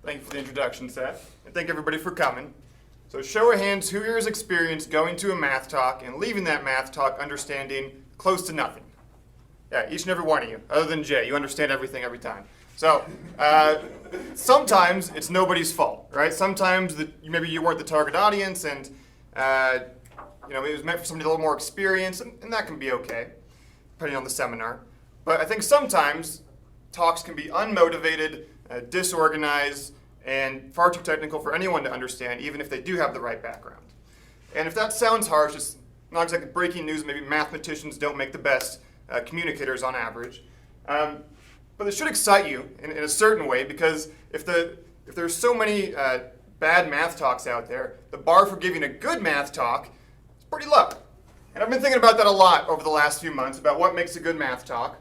Thank you for the introduction, Seth, and thank everybody for coming. So show of hands, who here has experienced going to a math talk and leaving that math talk understanding close to nothing? Yeah, each and every one of you, other than Jay, you understand everything every time. So sometimes it's nobody's fault, right? Sometimes maybe you weren't the target audience and it was meant for somebody a little more experienced, and that can be okay, depending on the seminar. But I think sometimes talks can be unmotivated, disorganized, and far too technical for anyone to understand, even if they do have the right background. And if that sounds harsh, it's not exactly breaking news. Maybe mathematicians don't make the best communicators on average. But it should excite you in a certain way, because if there's so many bad math talks out there, the bar for giving a good math talk is pretty low. And I've been thinking about that a lot over the last few months, about what makes a good math talk.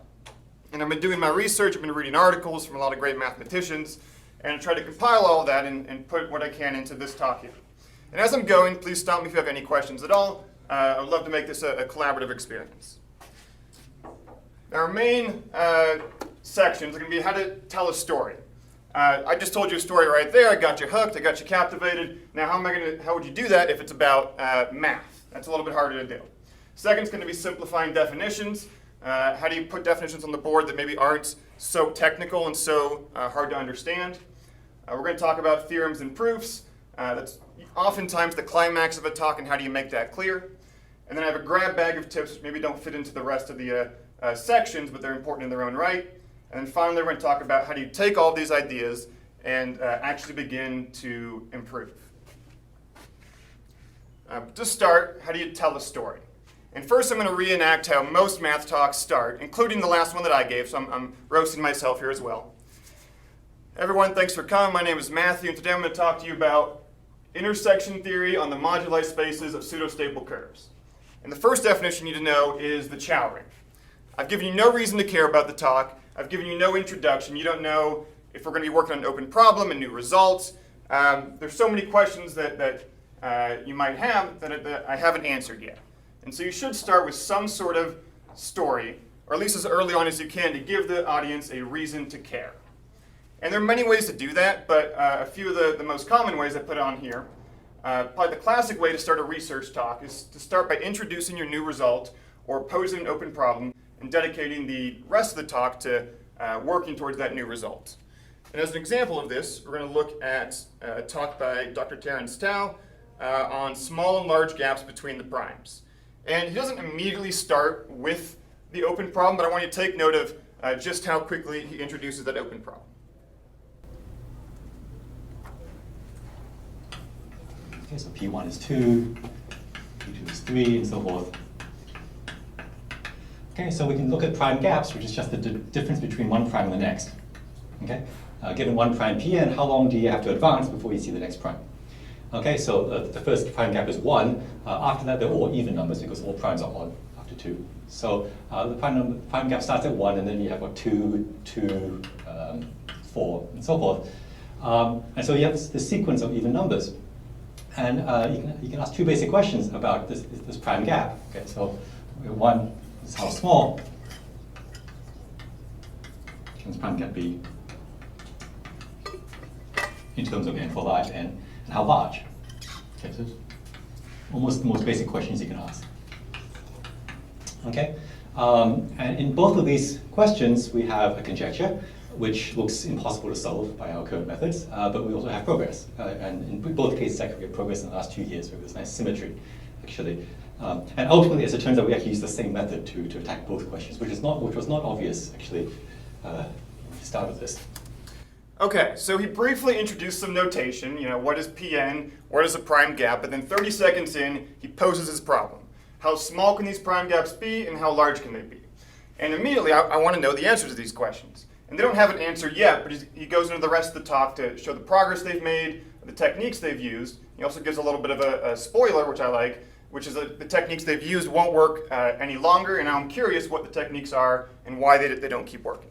And I've been doing my research, I've been reading articles from a lot of great mathematicians, and I try to compile all of that and put what I can into this talk here. And as I'm going, please stop me if you have any questions at all. I would love to make this a collaborative experience. Our main sections are going to be how to tell a story. I just told you a story right there. I got you hooked. I got you captivated. Now, how would you do that if it's about math? That's a little bit harder to do. Second is going to be simplifying definitions. How do you put definitions on the board that maybe aren't so technical and so hard to understand? We're going to talk about theorems and proofs. That's oftentimes the climax of a talk, and how do you make that clear? And then I have a grab bag of tips which maybe don't fit into the rest of the sections, but they're important in their own right. And then finally, we're going to talk about how do you take all these ideas and actually begin to improve. To start, how do you tell a story? And first, I'm going to reenact how most math talks start, including the last one that I gave, so I'm roasting myself here as well. Everyone, thanks for coming. My name is Matthew, and today I'm going to talk to you about intersection theory on the moduli spaces of pseudo-stable curves. And the first definition you need to know is the Chow ring. I've given you no reason to care about the talk. I've given you no introduction. You don't know if we're going to be working on an open problem and new results. There's so many questions that you might have that I haven't answered yet. And so you should start with some sort of story, or at least as early on as you can, to give the audience a reason to care. And there are many ways to do that, but a few of the most common ways I put on here. Probably the classic way to start a research talk is to start by introducing your new result or posing an open problem and dedicating the rest of the talk to working towards that new result. And as an example of this, we're going to look at a talk by Dr. Terence Tao on small and large gaps between the primes. And he doesn't immediately start with the open problem, but I want you to take note of just how quickly he introduces that open problem. Okay, so P1 is 2, P2 is 3, and so forth. Okay, so we can look at prime gaps, which is just the difference between one prime and the next. Okay, given one prime Pn, how long do you have to advance before you see the next prime? Okay, so the first prime gap is 1. After that, they're all even numbers because all primes are odd after 2. So the prime gap starts at 1, and then you have 2, 2, 4, and so forth. And so you have this sequence of even numbers. And you can ask two basic questions about this prime gap. Okay, so one is how small can this prime gap be in terms of n for large n, and how large? Okay, so almost the most basic questions you can ask. Okay, and in both of these questions, we have a conjecture, which looks impossible to solve by our current methods, but we also have progress. And in both cases, actually, we have progress in the last 2 years with this nice symmetry, actually. And ultimately, as it turns out, we actually use the same method to attack both questions, which was not obvious, actually, when we started this. Okay, so he briefly introduced some notation, what is Pn, what is a prime gap, but then 30 seconds in, he poses his problem. How small can these prime gaps be, and how large can they be? And immediately, I want to know the answers to these questions. And they don't have an answer yet, but he goes into the rest of the talk to show the progress they've made, the techniques they've used. He also gives a little bit of a spoiler, which I like, which is that the techniques they've used won't work any longer, and now I'm curious what the techniques are and why they don't keep working.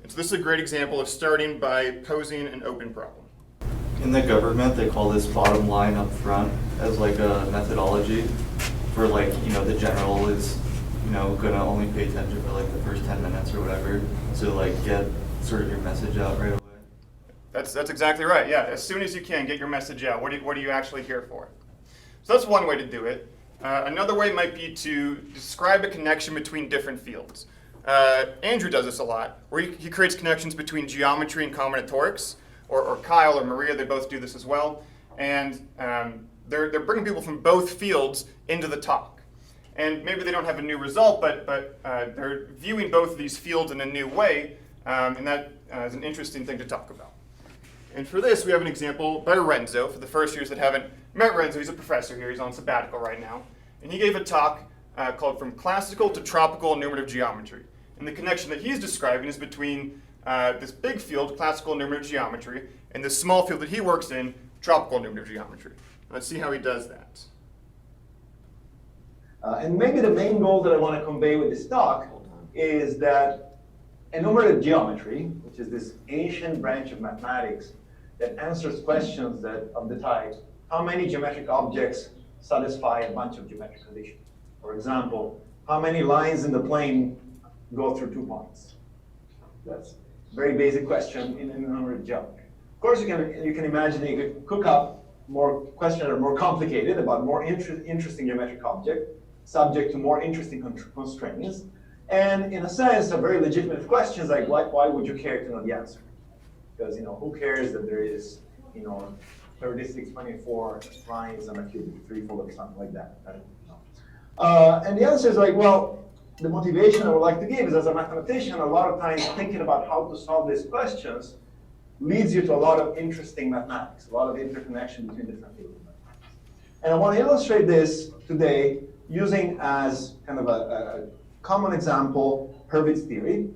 And so this is a great example of starting by posing an open problem. In the government, they call this bottom line up front as like a methodology for the general is gonna only pay attention for the first 10 minutes or whatever to get sort of your message out right away. That's exactly right. Yeah, as soon as you can, get your message out. What are you actually here for? So that's one way to do it. Another way might be to describe a connection between different fields. Andrew does this a lot, where he creates connections between geometry and combinatorics, or Kyle or Maria, they both do this as well. And they're bringing people from both fields into the talk. And maybe they don't have a new result, but they're viewing both of these fields in a new way, and that is an interesting thing to talk about. And for this, we have an example by Renzo. For the first years that haven't met Renzo, he's a professor here. He's on sabbatical right now. And he gave a talk called From Classical to Tropical Normative Geometry. And the connection that he's describing is between this big field, classical normative geometry, and this small field that he works in, tropical normative geometry. Let's see how he does that. And maybe the main goal that I want to convey with this talk is that enumerative geometry, which is this ancient branch of mathematics that answers questions that of the type, how many geometric objects satisfy a bunch of geometric conditions? For example, how many lines in the plane go through 2 points? That's a very basic question in enumerative geometry. Of course, you can imagine that you could cook up more questions that are more complicated about more interesting geometric object, subject to more interesting constraints. And in a sense, a very legitimate questions like why would you care to know the answer? Because who cares that there is 36, 24 lines on a cubic threefold or something like that. And the answer is well, the motivation I would like to give is as a mathematician, a lot of times thinking about how to solve these questions leads you to a lot of interesting mathematics, a lot of interconnection between different fields of mathematics. And I want to illustrate this today using as kind of a common example, Hurwitz's theory.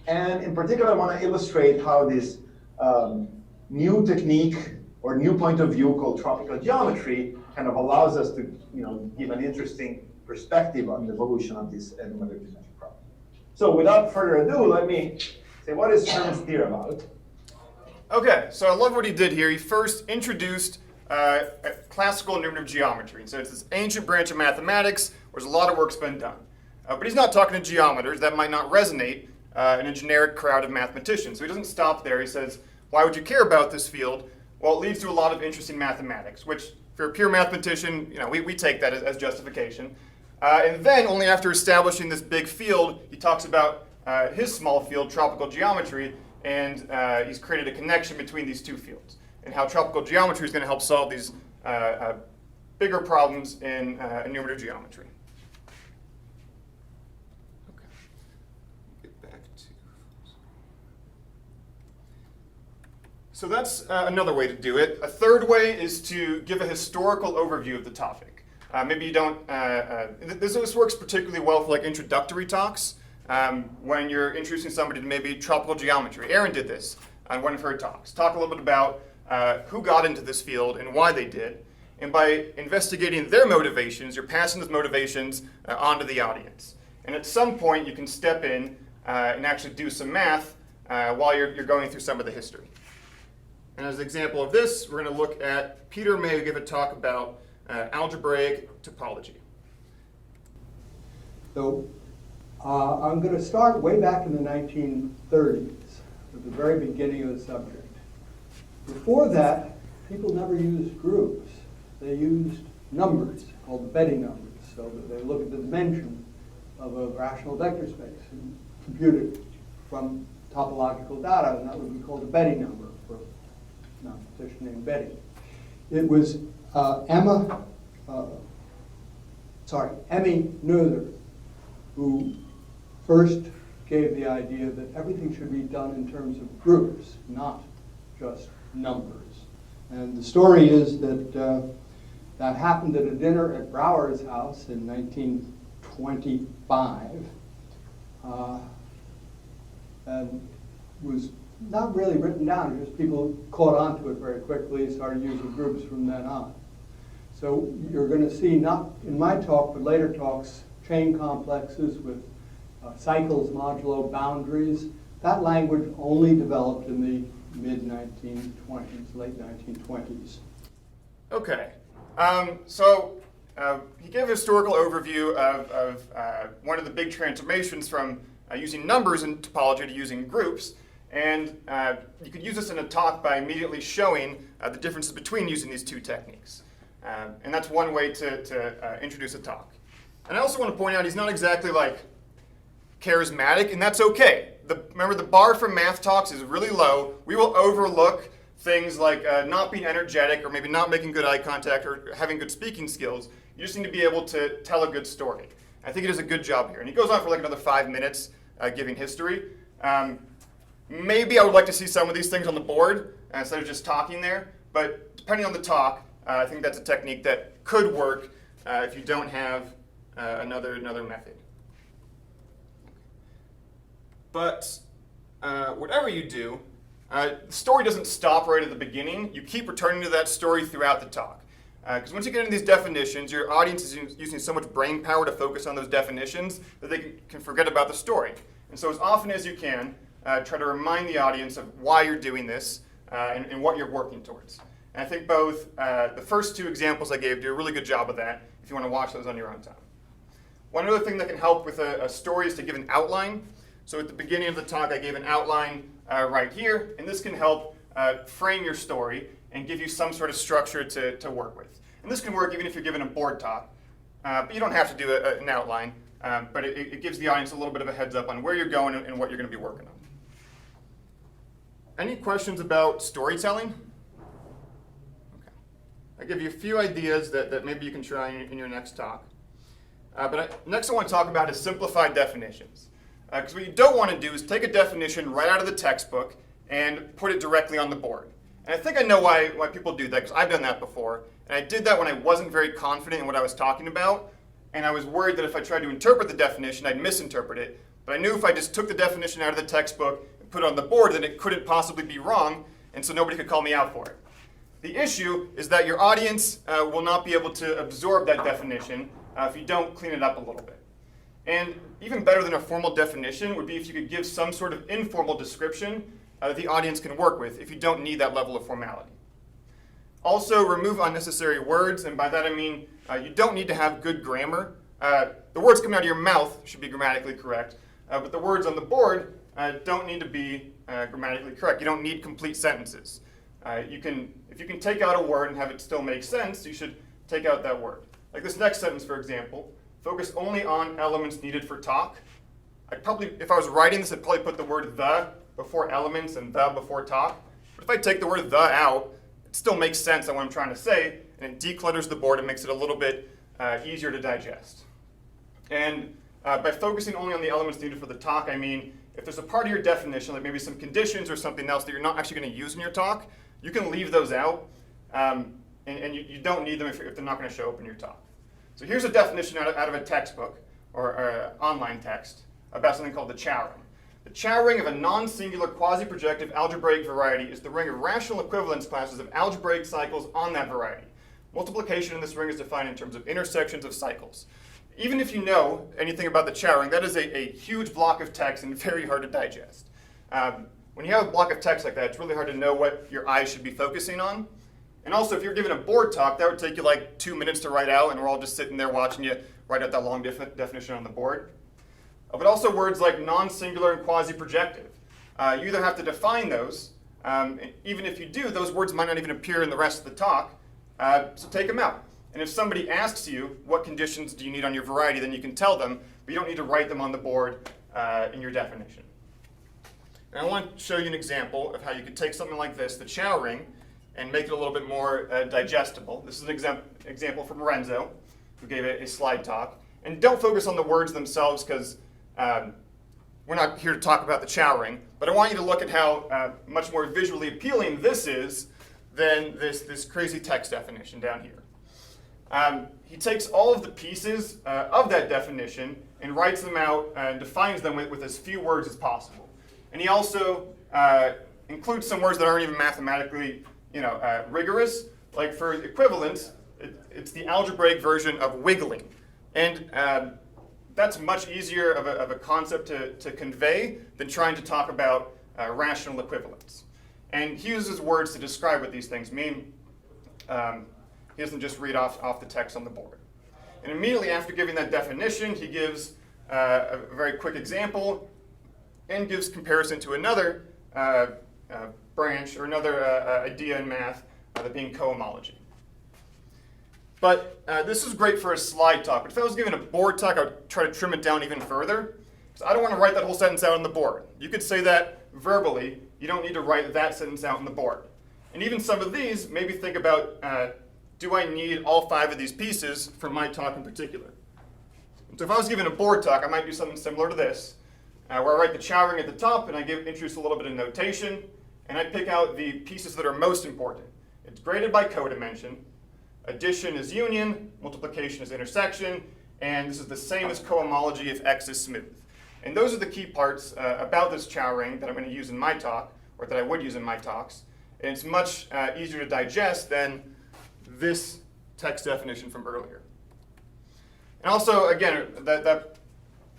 And in particular, I want to illustrate how this new technique or new point of view called tropical geometry kind of allows us to give an interesting perspective on the evolution of this enumerative geometric problem. So without further ado, let me say, what is Terence Tao about? Okay, so I love what he did here. He first introduced classical normative geometry. And so it's this ancient branch of mathematics where there's a lot of work's been done. But he's not talking to geometers. That might not resonate in a generic crowd of mathematicians. So he doesn't stop there. He says, why would you care about this field? Well, it leads to a lot of interesting mathematics, which if you're a pure mathematician, we take that as justification. And then only after establishing this big field, he talks about his small field, tropical geometry, and he's created a connection between these two fields and how tropical geometry is going to help solve these bigger problems in enumerative geometry. Okay. Get back to. So that's another way to do it. A third way is to give a historical overview of the topic. Maybe you don't. This works particularly well for introductory talks. When you're introducing somebody to maybe tropical geometry. Erin did this on one of her talks. Talk a little bit about who got into this field and why they did. And by investigating their motivations, you're passing those motivations onto the audience. And at some point, you can step in and actually do some math while you're going through some of the history. And as an example of this, we're going to look at Peter May give a talk about algebraic topology. So I'm going to start way back in the 1930s, at the very beginning of the subject. Before that, people never used groups. They used numbers, called the Betti numbers, so that they look at the dimension of a rational vector space and compute it from topological data, and that would be called the Betti number for a mathematician named Betti. It was Emmy Noether who first gave the idea that everything should be done in terms of groups, not just numbers. And the story is that that happened at a dinner at Brouwer's house in 1925, and was not really written down, just people caught on to it very quickly and started using groups from then on. So you're going to see, not in my talk, but later talks, chain complexes with cycles, modulo, boundaries. That language only developed in the mid-1920s, late 1920s. Okay. So he gave a historical overview of one of the big transformations from using numbers in topology to using groups. And you could use this in a talk by immediately showing the differences between using these two techniques. And that's one way to introduce a talk. And I also want to point out he's not exactly like charismatic, and that's okay. Remember, the bar for math talks is really low. We will overlook things like not being energetic or maybe not making good eye contact or having good speaking skills. You just need to be able to tell a good story. I think he does a good job here. And he goes on for like another 5 minutes giving history. Maybe I would like to see some of these things on the board instead of just talking there. But depending on the talk, I think that's a technique that could work if you don't have another method. But whatever you do, the story doesn't stop right at the beginning. You keep returning to that story throughout the talk. Because once you get into these definitions, your audience is using so much brain power to focus on those definitions that they can forget about the story. And so as often as you can, try to remind the audience of why you're doing this and what you're working towards. And I think both the first two examples I gave do a really good job of that if you want to watch those on your own time. One other thing that can help with a story is to give an outline. So at the beginning of the talk, I gave an outline right here, and this can help frame your story and give you some sort of structure to work with. And this can work even if you're given a board talk, but you don't have to do an outline, but it gives the audience a little bit of a heads up on where you're going and what you're going to be working on. Any questions about storytelling? Okay. I'll give you a few ideas that maybe you can try in your next talk. Next I want to talk about is simplified definitions. Because what you don't want to do is take a definition right out of the textbook and put it directly on the board. And I think I know why people do that, because I've done that before. And I did that when I wasn't very confident in what I was talking about. And I was worried that if I tried to interpret the definition, I'd misinterpret it. But I knew if I just took the definition out of the textbook and put it on the board, then it couldn't possibly be wrong, and so nobody could call me out for it. The issue is that your audience will not be able to absorb that definition if you don't clean it up a little bit. And even better than a formal definition would be if you could give some sort of informal description that the audience can work with if you don't need that level of formality. Also, remove unnecessary words, and by that I mean you don't need to have good grammar. The words coming out of your mouth should be grammatically correct, but the words on the board don't need to be grammatically correct. You don't need complete sentences. If you can take out a word and have it still make sense, you should take out that word. Like this next sentence, for example, focus only on elements needed for talk. If I was writing this, I'd probably put the word the before elements and the before talk. But if I take the word the out, it still makes sense on what I'm trying to say, and it declutters the board and makes it a little bit easier to digest. And by focusing only on the elements needed for the talk, I mean, if there's a part of your definition, like maybe some conditions or something else that you're not actually going to use in your talk, you can leave those out, and you don't need them if they're not going to show up in your talk. So here's a definition out of a textbook or online text about something called the Chow ring. The Chow ring of a non-singular quasi-projective algebraic variety is the ring of rational equivalence classes of algebraic cycles on that variety. Multiplication in this ring is defined in terms of intersections of cycles. Even if you know anything about the Chow ring, that is a huge block of text and very hard to digest. When you have a block of text like that, it's really hard to know what your eyes should be focusing on. And also, if you're given a board talk, that would take you like 2 minutes to write out, and we're all just sitting there watching you write out that long definition on the board. But also words like non-singular and quasi-projective. You either have to define those, even if you do, those words might not even appear in the rest of the talk, so take them out. And if somebody asks you, what conditions do you need on your variety, then you can tell them, but you don't need to write them on the board in your definition. And I want to show you an example of how you could take something like this, the Chow ring, and make it a little bit more digestible. This is an example from Renzo, who gave a slide talk. And don't focus on the words themselves, because we're not here to talk about the Chow ring, but I want you to look at how much more visually appealing this is than this crazy text definition down here. He takes all of the pieces of that definition and writes them out and defines them with as few words as possible. And he also includes some words that aren't even mathematically rigorous. Like for equivalence, it's the algebraic version of wiggling. And that's much easier of a concept to convey than trying to talk about rational equivalence. And he uses words to describe what these things mean. He doesn't just read off the text on the board. And immediately after giving that definition, he gives a very quick example and gives comparison to another branch or another idea in math, that being cohomology. But this is great for a slide talk. But if I was giving a board talk, I would try to trim it down even further. So I don't want to write that whole sentence out on the board. You could say that verbally. You don't need to write that sentence out on the board. And even some of these, maybe think about, do I need all 5 of these pieces for my talk in particular? So if I was giving a board talk, I might do something similar to this, where I write the Chow ring at the top, and I introduce a little bit of notation, and I pick out the pieces that are most important. It's graded by codimension. Addition is union, multiplication is intersection, and this is the same as cohomology if x is smooth. And those are the key parts about this Chow ring that I'm going to use in my talk, or that I would use in my talks. And it's much easier to digest than this text definition from earlier. And also, again,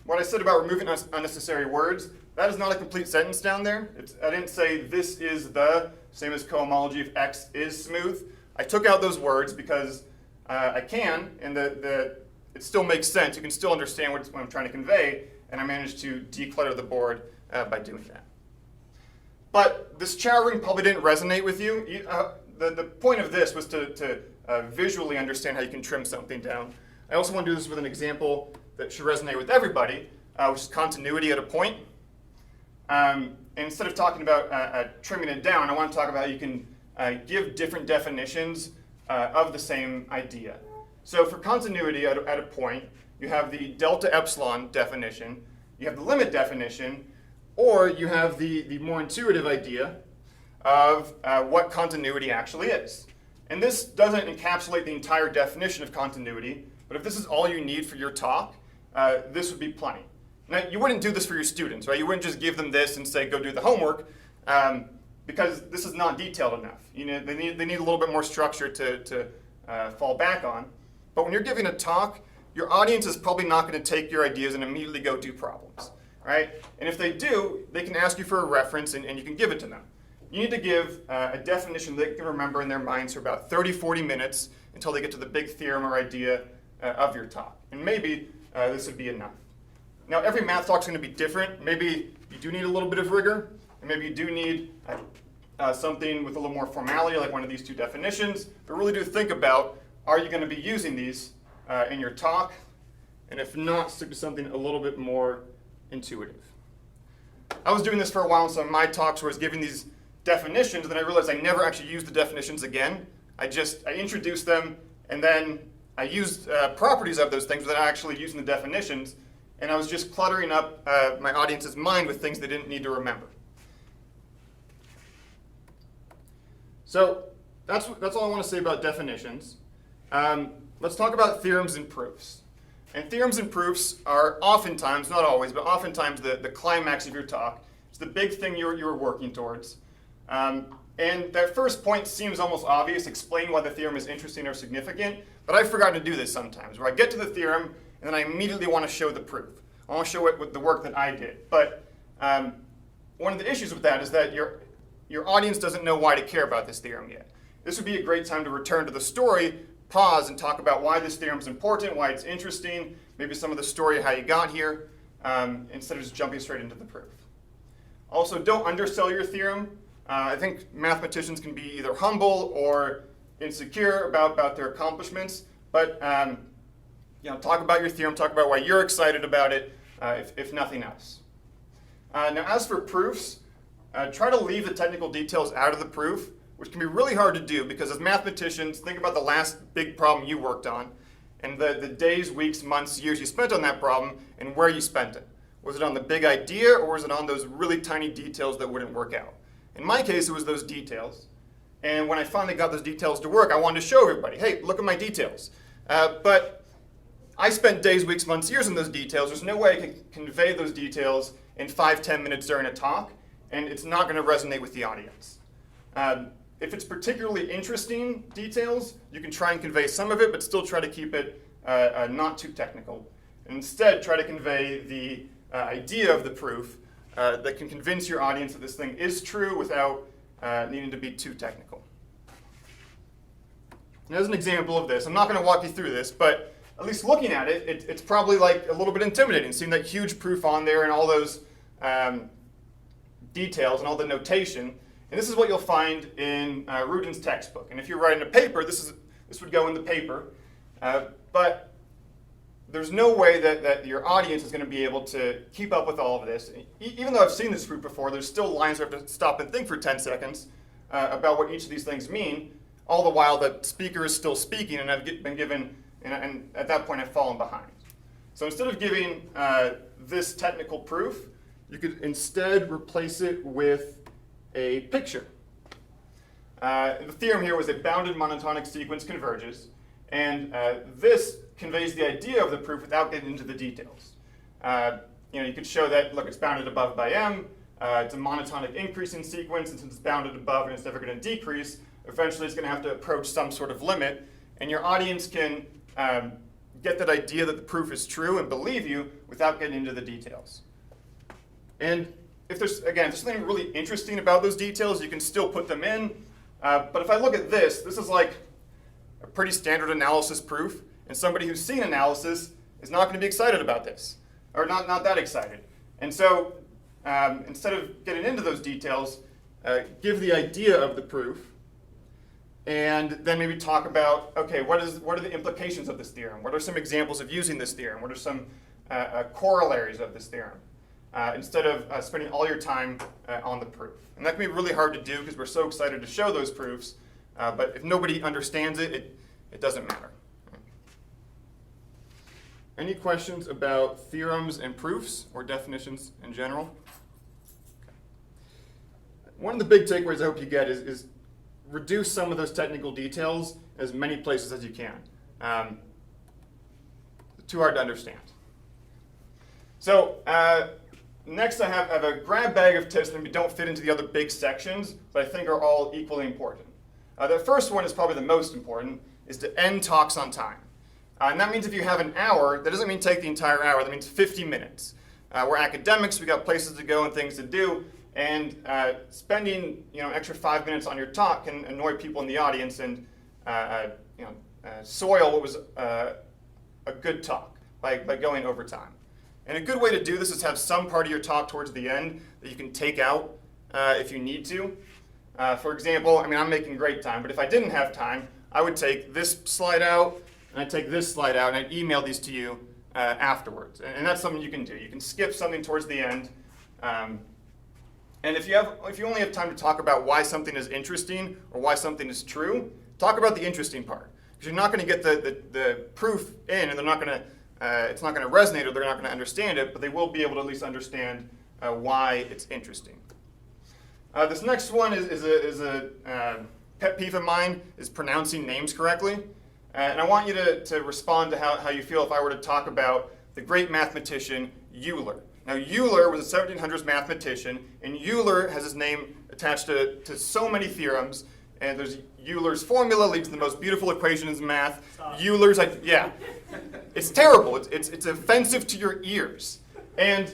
what I said about removing unnecessary words, that is not a complete sentence down there. I didn't say this is the same as cohomology if x is smooth. I took out those words because I can, and it still makes sense. You can still understand what I'm trying to convey, and I managed to declutter the board by doing that. But this Chow ring probably didn't resonate with you. The point of this was to visually understand how you can trim something down. I also want to do this with an example that should resonate with everybody, which is continuity at a point. And instead of talking about trimming it down, I want to talk about how you can give different definitions of the same idea. So for continuity at a point, you have the delta epsilon definition, you have the limit definition, or you have the more intuitive idea of what continuity actually is. And this doesn't encapsulate the entire definition of continuity, but if this is all you need for your talk, this would be plenty. Now, you wouldn't do this for your students, right? You wouldn't just give them this and say, go do the homework, because this is not detailed enough. You know, they need a little bit more structure to fall back on. But when you're giving a talk, your audience is probably not going to take your ideas and immediately go do problems, right? And if they do, they can ask you for a reference and you can give it to them. You need to give a definition they can remember in their minds for about 30, 40 minutes until they get to the big theorem or idea of your talk. And maybe this would be enough. Now, every math talk is going to be different. Maybe you do need a little bit of rigor, and maybe you do need something with a little more formality, like one of these 2 definitions. But really do think about, are you going to be using these in your talk? And if not, stick to something a little bit more intuitive. I was doing this for a while in some of my talks where I was giving these definitions, and then I realized I never actually used the definitions again. I introduced them, and then I used properties of those things without actually using the definitions, and I was just cluttering up my audience's mind with things they didn't need to remember. So that's all I want to say about definitions. Let's talk about theorems and proofs. And theorems and proofs are oftentimes, not always, but oftentimes the climax of your talk. It's the big thing you're working towards. And that first point seems almost obvious, explain why the theorem is interesting or significant, but I've forgotten to do this sometimes, where I get to the theorem and then I immediately want to show the proof. I want to show it with the work that I did. But one of the issues with that is that your audience doesn't know why to care about this theorem yet. This would be a great time to return to the story, pause, and talk about why this theorem is important, why it's interesting, maybe some of the story of how you got here, instead of just jumping straight into the proof. Also, don't undersell your theorem. I think mathematicians can be either humble or insecure about their accomplishments, but talk about your theorem, talk about why you're excited about it, if nothing else. Now, as for proofs, try to leave the technical details out of the proof, which can be really hard to do because as mathematicians, think about the last big problem you worked on and the days, weeks, months, years you spent on that problem and where you spent it. Was it on the big idea or was it on those really tiny details that wouldn't work out? In my case, it was those details. And when I finally got those details to work, I wanted to show everybody, hey, look at my details. But I spent days, weeks, months, years on those details. There's no way I can convey those details in 5-10 minutes during a talk, and it's not going to resonate with the audience. If it's particularly interesting details, you can try and convey some of it, but still try to keep it not too technical. And instead, try to convey the idea of the proof that can convince your audience that this thing is true without needing to be too technical. And as an example of this, I'm not going to walk you through this, but at least looking at it, it's probably like a little bit intimidating, seeing that huge proof on there and all those details and all the notation. And this is what you'll find in Rudin's textbook. And if you're writing a paper, this would go in the paper. But there's no way that your audience is going to be able to keep up with all of this. Even though I've seen this proof before, there's still lines where I have to stop and think for 10 seconds about what each of these things mean, all the while the speaker is still speaking, and I've been given, and at that point I've fallen behind. So instead of giving this technical proof, you could instead replace it with a picture. The theorem here was a bounded monotonic sequence converges, and this conveys the idea of the proof without getting into the details. You could show that, look, it's bounded above by m, it's a monotonic increasing sequence, and since it's bounded above and it's never going to decrease, eventually it's going to have to approach some sort of limit, and your audience can get that idea that the proof is true and believe you without getting into the details. And if there's something really interesting about those details, you can still put them in. But if I look at this is like a pretty standard analysis proof, and somebody who's seen analysis is not going to be excited about this, or not that excited. And so instead of getting into those details, give the idea of the proof, and then maybe talk about, okay, what are the implications of this theorem? What are some examples of using this theorem? What are some corollaries of this theorem? Instead of spending all your time on the proof. And that can be really hard to do because we're so excited to show those proofs, but if nobody understands it, it doesn't matter. Any questions about theorems and proofs or definitions in general? Okay. One of the big takeaways I hope you get is reduce some of those technical details as many places as you can. Too hard to understand. So next I have a grab bag of tips that maybe don't fit into the other big sections, but I think are all equally important. The first one is probably the most important, is to end talks on time. And that means if you have an hour, that doesn't mean take the entire hour, that means 50 minutes. We're academics, we got places to go and things to do, and spending an extra 5 minutes on your talk can annoy people in the audience and soil what was a good talk by going over time. And a good way to do this is have some part of your talk towards the end that you can take out if you need to. For example, I'm making great time, but if I didn't have time, I would take this slide out, and I'd take this slide out, and I'd email these to you afterwards. And that's something you can do. You can skip something towards the end. And if you only have time to talk about why something is interesting or why something is true, talk about the interesting part. Because you're not going to get the proof in, and it's not going to resonate, or they're not going to understand it, but they will be able to at least understand why it's interesting. This next one is a pet peeve of mine, is pronouncing names correctly. And I want you to respond to how you feel if I were to talk about the great mathematician Euler. Now, Euler was a 1700s mathematician, and Euler has his name attached to so many theorems. And there's Euler's formula leads to the most beautiful equations in math. Stop. Euler's, it's terrible. It's offensive to your ears. And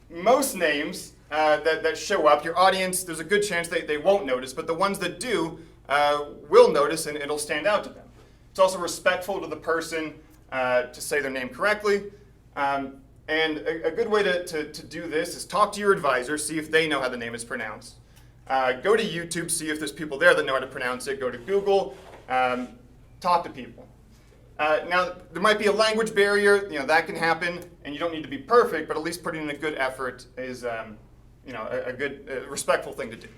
most names that show up, your audience, there's a good chance they won't notice, but the ones that do will notice, and it'll stand out to them. It's also respectful to the person to say their name correctly. And a good way to do this is talk to your advisor, see if they know how the name is pronounced. Go to YouTube, see if there's people there that know how to pronounce it. Go to Google, talk to people. Now, there might be a language barrier, that can happen, and you don't need to be perfect, but at least putting in a good effort is a good, respectful thing to do.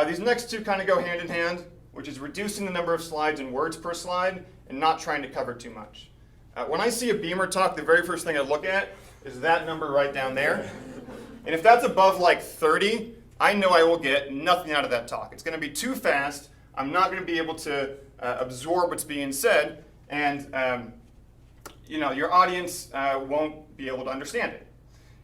These next two kind of go hand in hand, which is reducing the number of slides and words per slide and not trying to cover too much. When I see a Beamer talk, the very first thing I look at is that number right down there. And if that's above 30, I know I will get nothing out of that talk. It's going to be too fast. I'm not going to be able to absorb what's being said, and your audience won't be able to understand it.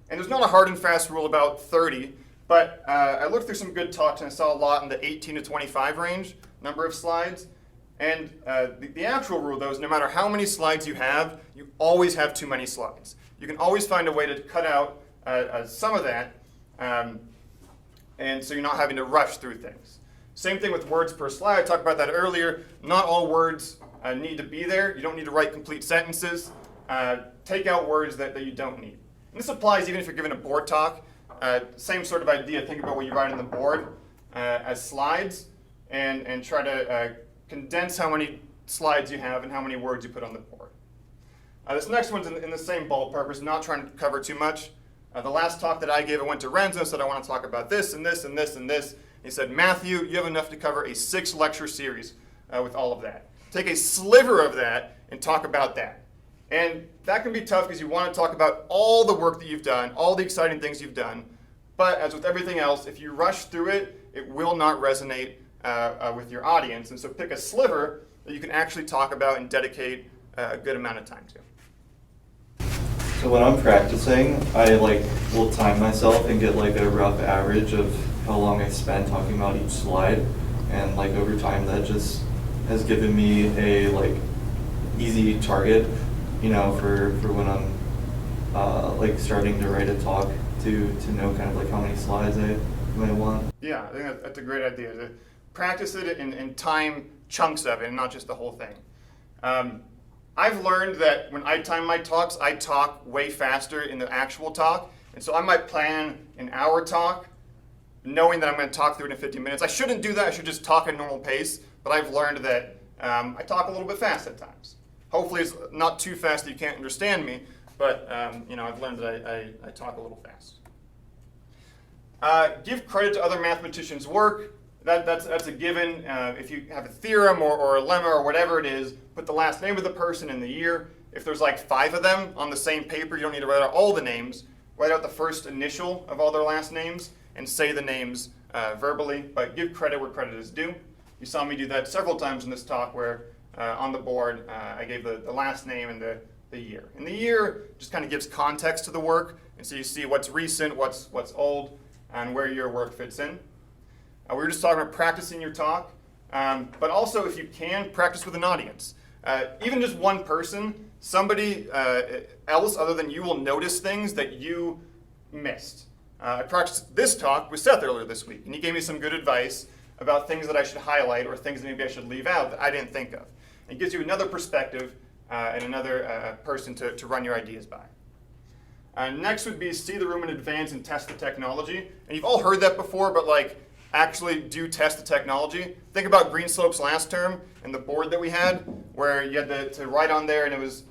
And there's not a hard and fast rule about 30, but I looked through some good talks and I saw a lot in the 18 to 25 range, number of slides. And the actual rule, though, is no matter how many slides you always have too many slides. You can always find a way to cut out some of that, and so you're not having to rush through things. Same thing with words per slide. I talked about that earlier. Not all words need to be there. You don't need to write complete sentences. Take out words that you don't need. And this applies even if you're giving a board talk. same sort of idea. Think about what you write on the board as slides, and try to condense how many slides you have and how many words you put on the board. This next one's in the same ballpark. We're not trying to cover too much. The last talk that I gave, I went to Renzo, said I want to talk about this and this and this and this. He said, Matthew, you have enough to cover a 6-lecture series with all of that. Take a sliver of that and talk about that. And that can be tough because you want to talk about all the work that you've done, all the exciting things you've done. But as with everything else, if you rush through it, it will not resonate with your audience. And so pick a sliver that you can actually talk about and dedicate a good amount of time to. So when I'm practicing, I will time myself and get a rough average of how long I spend talking about each slide, and over time that just has given me a easy target, for when I'm starting to write a talk to know kind of how many slides I might want. Yeah, I think that's a great idea, to practice it and time chunks of it and not just the whole thing. I've learned that when I time my talks, I talk way faster in the actual talk. And so I might plan an hour talk, knowing that I'm going to talk through it in 50 minutes. I shouldn't do that. I should just talk at normal pace. But I've learned that I talk a little bit fast at times. Hopefully it's not too fast that you can't understand me. But I've learned that I talk a little fast. Give credit to other mathematicians' work. That's a given. If you have a theorem or a lemma or whatever it is, put the last name of the person and the year. If there's 5 of them on the same paper, you don't need to write out all the names. Write out the first initial of all their last names and say the names verbally, but give credit where credit is due. You saw me do that several times in this talk where on the board I gave the last name and the year. And the year just kind of gives context to the work, and so you see what's recent, what's old, and where your work fits in. We were just talking about practicing your talk, but also if you can, practice with an audience. Even just one person, somebody else other than you will notice things that you missed. I practiced this talk with Seth earlier this week, and he gave me some good advice about things that I should highlight or things that maybe I should leave out that I didn't think of. It gives you another perspective and another person to run your ideas by. Next would be see the room in advance and test the technology. And you've all heard that before, but actually do test the technology. Think about Greenslope's last term and the board that we had, where you had to write on there, and it was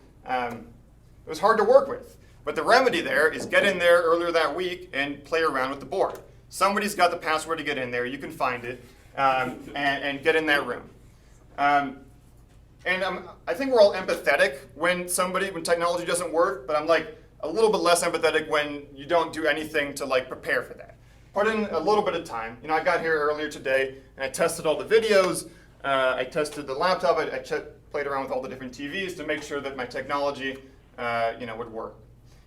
hard to work with. But the remedy there is get in there earlier that week and play around with the board. Somebody's got the password to get in there. You can find it and get in that room. I think we're all empathetic when technology doesn't work, but I'm a little bit less empathetic when you don't do anything to prepare for that. Put in a little bit of time. I got here earlier today and I tested all the videos. I tested the laptop. I played around with all the different TVs to make sure that my technology would work.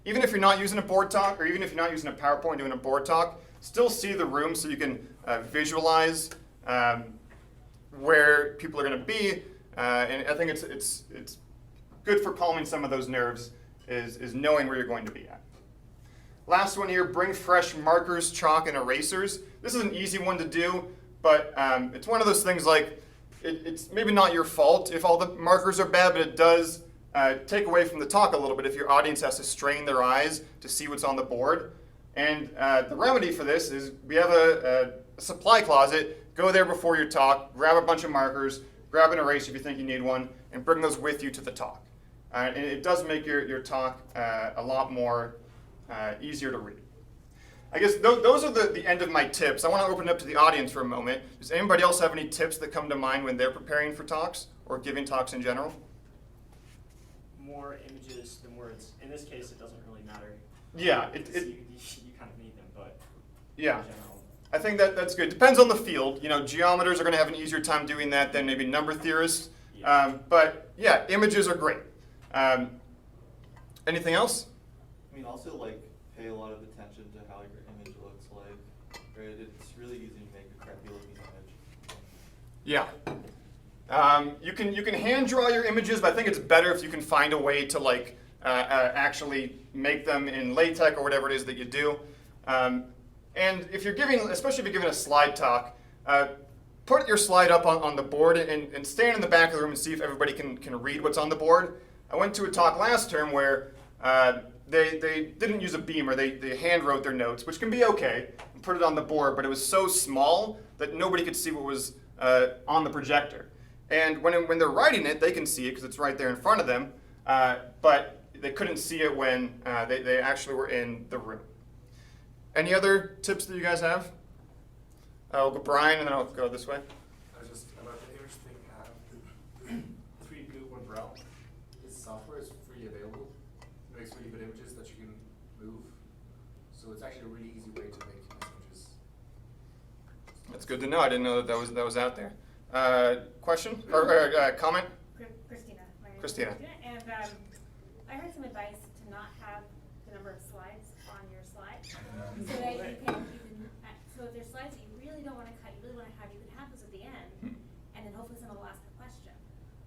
Even if you're not using a board talk, or even if you're not using a PowerPoint doing a board talk, still see the room so you can visualize where people are going to be. And I think it's good for calming some of those nerves is knowing where you're going to be at. Last one here, bring fresh markers, chalk, and erasers. This is an easy one to do, but it's one of those things it's maybe not your fault if all the markers are bad, but it does take away from the talk a little bit if your audience has to strain their eyes to see what's on the board. And the remedy for this is we have a supply closet. Go there before your talk, grab a bunch of markers, grab an eraser if you think you need one, and bring those with you to the talk. And it does make your talk a lot more easier to read. I guess those are the end of my tips. I want to open it up to the audience for a moment. Does anybody else have any tips that come to mind when they're preparing for talks or giving talks in general? More images than words. In this case, it doesn't really matter. Yeah, you kind of need them, but yeah. in general. I think that's good. Depends on the field. Geometers are going to have an easier time doing that than maybe number theorists. Yeah. But yeah, images are great. Anything else? Also pay a lot of attention to how your image looks like, right? It's really easy to make a crappy looking image. Yeah. You can hand draw your images, but I think it's better if you can find a way to actually make them in LaTeX or whatever it is that you do. And if you're especially if you're giving a slide talk, put your slide up on the board and stand in the back of the room and see if everybody can read what's on the board. I went to a talk last term where they didn't use a beamer. They hand wrote their notes, which can be okay, and put it on the board, but it was so small that nobody could see what was on the projector. And when they're writing it, they can see it because it's right there in front of them, but they couldn't see it when they actually were in the room. Any other tips that you guys have? I'll go Brian, and then I'll go this way. I was just about the image thing. 3D Mcgraw-Hill. This software is free available. It makes really good images that you can move. So it's actually a really easy way to make nice images. That's good to know. I didn't know that was out there. Question or comment? Christina. My name is Christina. And I heard some advice to not have the number of slides on your slide, so that you can. So if there's slides that you really don't want to cut, you really want to have, you can have those at the end, and then hopefully someone will ask a question,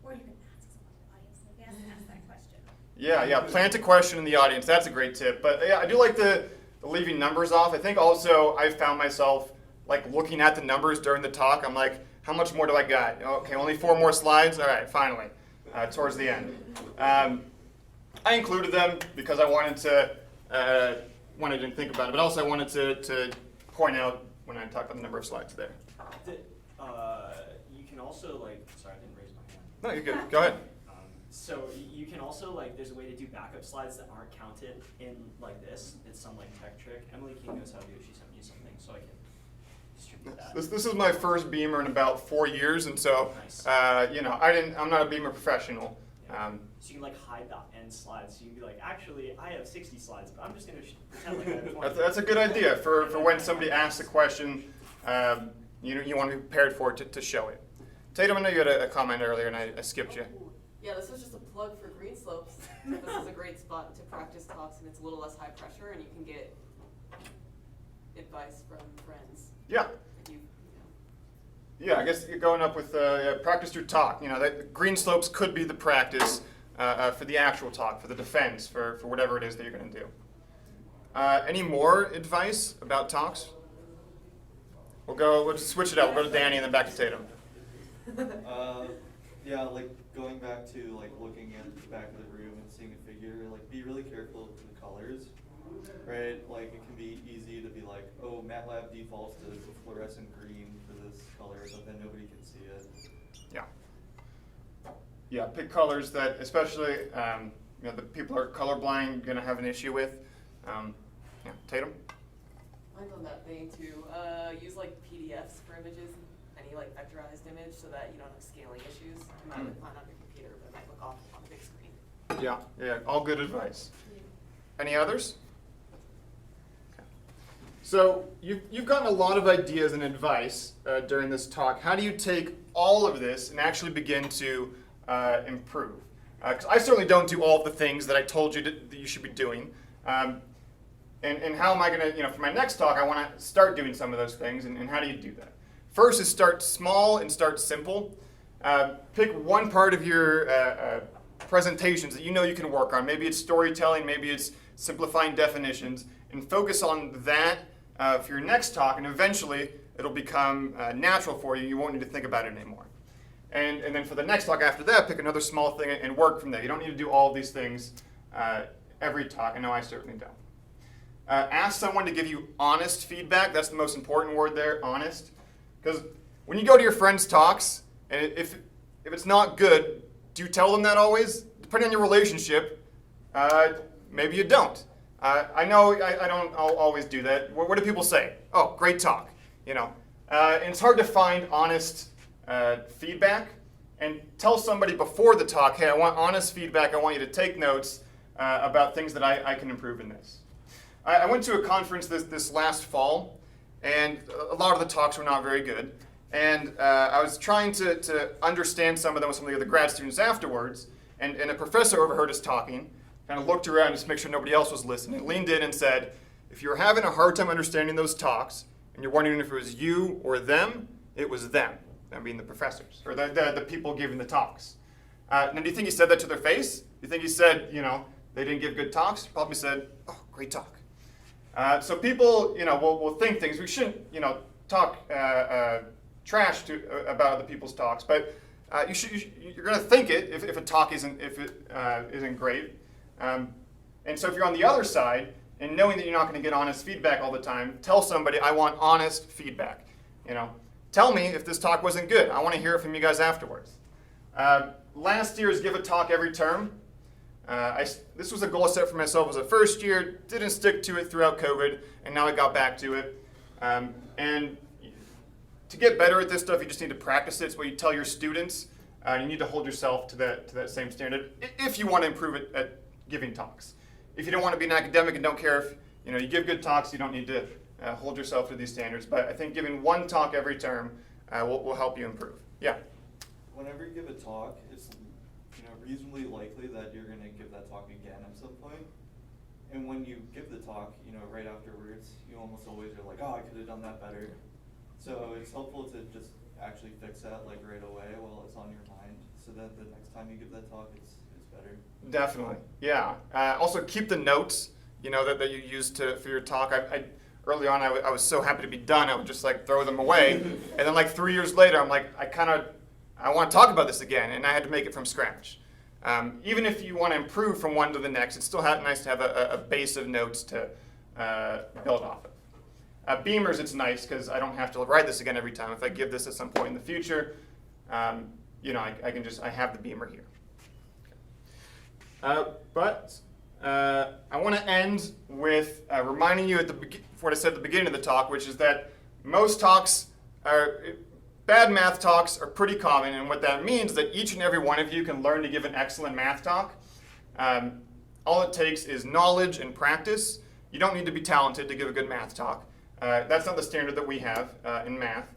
or you can ask someone in the audience maybe ask that question. Yeah. Plant a question in the audience. That's a great tip. But yeah, I do like the leaving numbers off. I think also I found myself like looking at the numbers during the talk. I'm like, how much more do I got? Okay, only 4 more slides. All right, finally, towards the end. I included them because I wanted to think about it, but also I wanted to point out when I talk about the number of slides there. You can also sorry, I didn't raise my hand. No, you're good. Go ahead. So you can also there's a way to do backup slides that aren't counted in like this. It's some tech trick. Emily King knows how to do it. She sent me something so I can distribute that. This is my first Beamer in about 4 years, and so Nice. I'm not a Beamer professional. Yeah. So you can hide the end slides. So you can be like, actually, I have 60 slides, but I'm just going to pretend like I have 20. That's a good idea for when somebody asks a question. You want to be prepared for it to show it. Tatum, I know you had a comment earlier, and I skipped you. Yeah, this was just a plug for Green Slopes. This is a great spot to practice talks, and it's a little less high pressure, and you can get advice from friends. Yeah. If you Yeah, I guess you're going up with practice through talk. That Green Slopes could be the practice for the actual talk, for the defense, for whatever it is that you're going to do. Any more advice about talks? We'll just switch it up. We'll go to Danny and then back to Tatum. Yeah, going back to looking at the back of the room and seeing a figure, be really careful with the colors, right? It can be easy to be like, oh, MATLAB defaults to fluorescent green for this color, but then nobody can see it. Yeah, pick colors that, especially the people who are colorblind, going to have an issue with. Tatum. Mine's on that vein too. Use PDFs for images, any vectorized image, so that you don't have scaling issues. You might look fine on your computer, but it might look awful on the big screen. Yeah, all good advice. Any others? Okay. So you've gotten a lot of ideas and advice during this talk. How do you take all of this and actually begin to improve? Because I certainly don't do all of the things that I told you that you should be doing. And how am I going to, for my next talk, I want to start doing some of those things, and how do you do that? First is start small and start simple. Pick one part of your presentations that you know you can work on. Maybe it's storytelling, maybe it's simplifying definitions, and focus on that for your next talk, and eventually it'll become natural for you. You won't need to think about it anymore. And then for the next talk after that, pick another small thing and work from there. You don't need to do all of these things every talk. I know I certainly don't. Ask someone to give you honest feedback. That's the most important word there, honest. Because when you go to your friends' talks, and if it's not good, do you tell them that always? Depending on your relationship, maybe you don't. I know I don't always do that. What do people say? Oh, great talk. And it's hard to find honest feedback. And tell somebody before the talk, hey, I want honest feedback. I want you to take notes about things that I can improve in this. I went to a conference this last fall, and a lot of the talks were not very good. And I was trying to understand some of them with some of the other grad students afterwards, and a professor overheard us talking, kind of looked around just to make sure nobody else was listening, leaned in and said, if you're having a hard time understanding those talks, and you're wondering if it was you or them, it was them. I mean the professors, or the people giving the talks. Now, do you think he said that to their face? Do you think he said, they didn't give good talks? Probably said, oh, great talk. So people, will think things. We shouldn't, talk trash about other people's talks, but you're going to think it if a talk isn't great. And And so if you're on the other side, and knowing that you're not going to get honest feedback all the time, tell somebody, I want honest feedback. Tell me if this talk wasn't good. I want to hear it from you guys afterwards. Last year is give a talk every term. This was a goal I set for myself as a first year, didn't stick to it throughout COVID, and now I got back to it. And to get better at this stuff, you just need to practice it. It's what you tell your students. You need to hold yourself to that same standard if you want to improve it at giving talks. If you don't want to be an academic and don't care if you give good talks, you don't need to hold yourself to these standards. But I think giving one talk every term will help you improve. Yeah? Whenever you give a talk, it's reasonably likely that you're going to give that talk again at some point. And when you give the talk, right afterwards, you almost always are like, oh, I could have done that better. So it's helpful to just actually fix that right away while it's on your mind, so that the next time you give that talk, it's better. Definitely, yeah. Also, keep the notes, that you used for your talk. Early on, I was so happy to be done, I would just throw them away. And then 3 years later, I'm like, I want to talk about this again, and I had to make it from scratch. Even if you want to improve from one to the next, it's still nice to have a base of notes to build off of. Beamers, it's nice because I don't have to write this again every time. If I give this at some point in the future, I have the beamer here. But I want to end with reminding you what I said at the beginning of the talk, which is that most bad math talks are pretty common, and what that means is that each and every one of you can learn to give an excellent math talk. All it takes is knowledge and practice. You don't need to be talented to give a good math talk. That's not the standard that we have in math.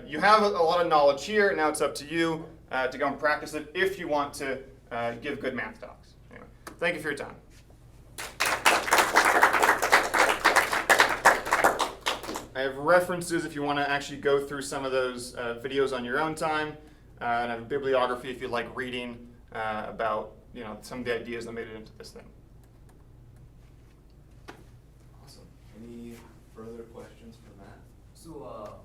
You have a lot of knowledge here, now it's up to you to go and practice it if you want to give good math talks. Anyway, thank you for your time. I have references if you want to actually go through some of those videos on your own time, and I have a bibliography if you like reading about some of the ideas that made it into this thing. Awesome. Any further questions for Matt? So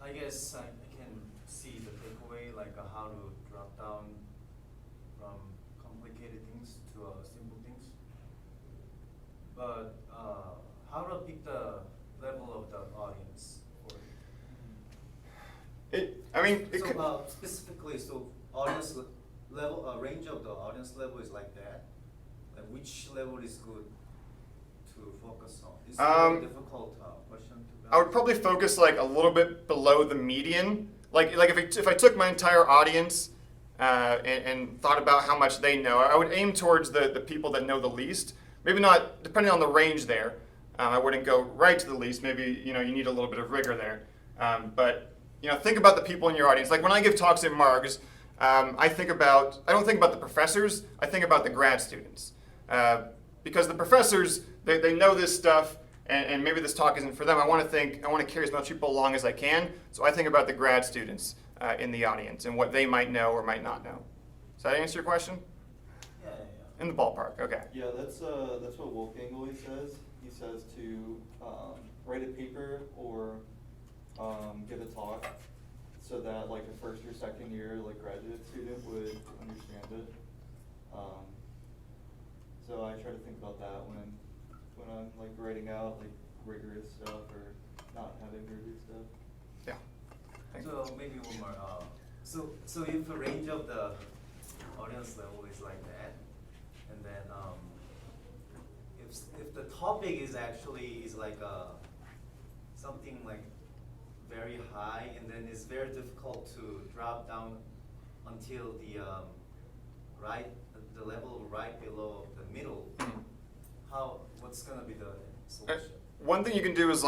I guess I can see the takeaway, how to drop down from complicated things to simple things. But how to pick the level of the audience for it? Specifically, audience level, range of the audience level is like that. Which level is good to focus on? It's a very difficult question to balance. I would probably focus a little bit below the median. If I took my entire audience and thought about how much they know, I would aim towards the people that know the least. Maybe not, depending on the range there. I wouldn't go right to the least. Maybe you need a little bit of rigor there. But think about the people in your audience. When I give talks at Margs, I don't think about the professors. I think about the grad students. Because the professors, they know this stuff, and maybe this talk isn't for them. I want to carry as much people along as I can. So I think about the grad students in the audience and what they might know or might not know. Does that answer your question? Yeah. In the ballpark, okay. Yeah, that's what Wolfgang always says. He says to write a paper or give a talk so that a first or second year graduate student would understand it. So I try to think about that when I'm writing out rigorous stuff or not having rigorous stuff. Yeah. So maybe one more. So if the range of the audience level is like that, and then if the topic is actually something very high, and then it's very difficult to drop down until the the level right below the middle. What's gonna be the solution? One thing you can do is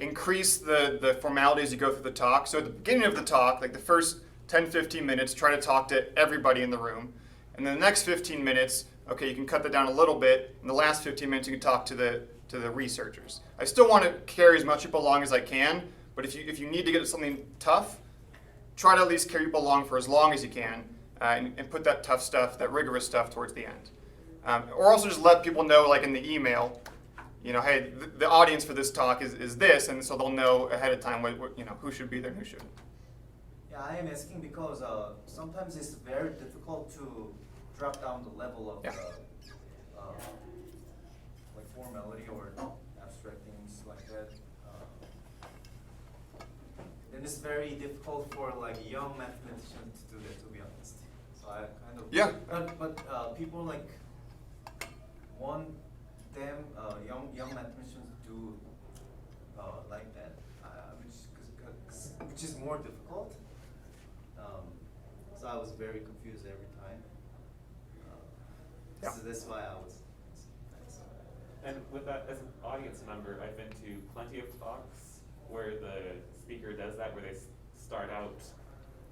increase the formality as you go through the talk. So at the beginning of the talk, the first 10-15 minutes, try to talk to everybody in the room. And then the next 15 minutes, okay, you can cut that down a little bit. In the last 15 minutes, you can talk to the researchers. I still want to carry as much people along as I can, but if you need to get to something tough, try to at least carry people along for as long as you can, and put that tough stuff, that rigorous stuff, towards the end. Or also just let people know, in the email, hey, the audience for this talk is this, and so they'll know ahead of time who should be there and who shouldn't. Yeah, I am asking because sometimes it's very difficult to drop down the level of the like formality or abstract things like that. And it's very difficult for like young mathematicians to do that, to be honest. So I kind of Yeah. But people like want them young mathematicians do like that, which is more difficult. So I was very confused every time. Yeah. So that's why I was. And with that, as an audience member, I've been to plenty of talks where the speaker does that, where they start out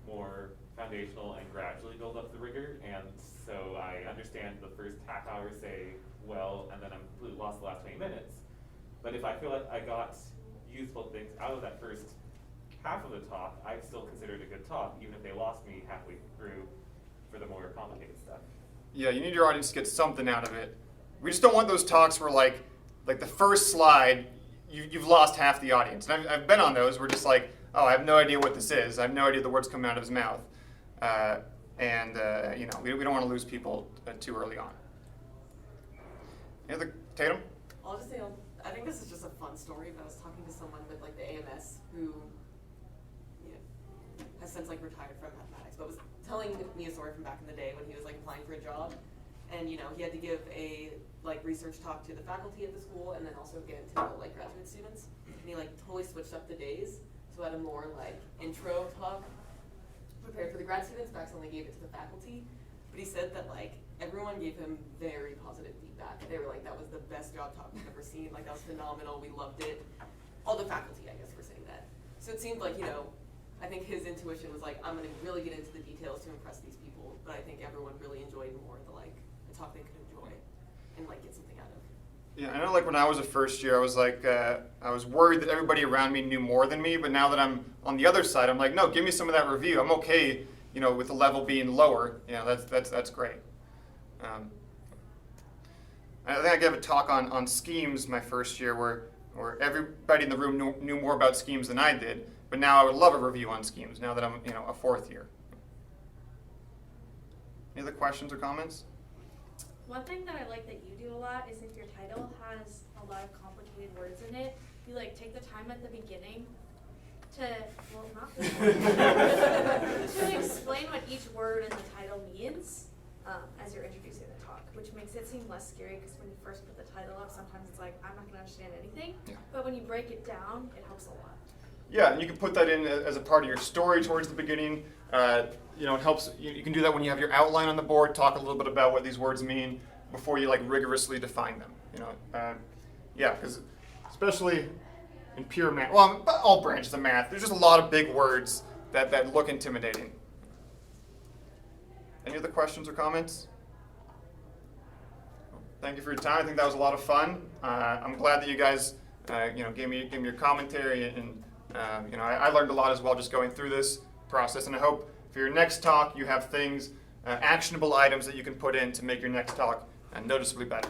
more foundational and gradually build up the rigor. And so I understand the first half hour say well, and then I'm completely lost the last 20 minutes. But if I feel like I got useful things out of that first half of the talk, I still consider it a good talk, even if they lost me halfway through for the more complicated stuff. Yeah, you need your audience to get something out of it. We just don't want those talks where like the first slide, you've lost half the audience. And I've been on those where just like, oh, I have no idea what this is. I have no idea the words coming out of his mouth. You know, we don't want to lose people too early on. Any other, Tatum? I'll just say, I think this is just a fun story, but I was talking to someone with like the AMS who has since like retired from mathematics, but was telling me a story from back in the day when he was like applying for a job, and you know he had to give a like research talk to the faculty at the school, and then also get into like graduate students, and he like totally switched up the days, so I had a more like intro talk prepared for the grad students, but accidentally gave it to the faculty. But he said that like everyone gave him very positive feedback. They were like, that was the best job talk we've ever seen. Like that was phenomenal. We loved it. All the faculty, I guess, were saying that. So it seemed like, you know, I think his intuition was like, I'm going to really get into the details to impress these people. But I think everyone really enjoyed more the talk they could enjoy and like get something out of. Yeah, I know like when I was a first year, I was like, I was worried that everybody around me knew more than me. But now that I'm on the other side, I'm like, no, give me some of that review. I'm okay, you know, with the level being lower. You know, that's great. I think I gave a talk on schemes my first year where everybody in the room knew more about schemes than I did, but now I would love a review on schemes now that I'm, you know, a fourth year. Any other questions or comments? One thing that I like that you do a lot is if your title has a lot of complicated words in it, you like take the time at the beginning to, well, not this one, to explain what each word in the title means as you're introducing the talk, which makes it seem less scary because when you first put the title up, sometimes it's like, I'm not going to understand anything. Yeah. But when you break it down, it helps a lot. Yeah, and you can put that in as a part of your story towards the beginning. You know, it helps. You can do that when you have your outline on the board. Talk a little bit about what these words mean before you like rigorously define them. You know, yeah, because especially in pure math, well, all branches of math, there's just a lot of big words that look intimidating. Any other questions or comments? Thank you for your time. I think that was a lot of fun. I'm glad that you guys, you know, gave me your commentary, and you know, I learned a lot as well just going through this process. And I hope for your next talk you have things, actionable items that you can put in to make your next talk noticeably better.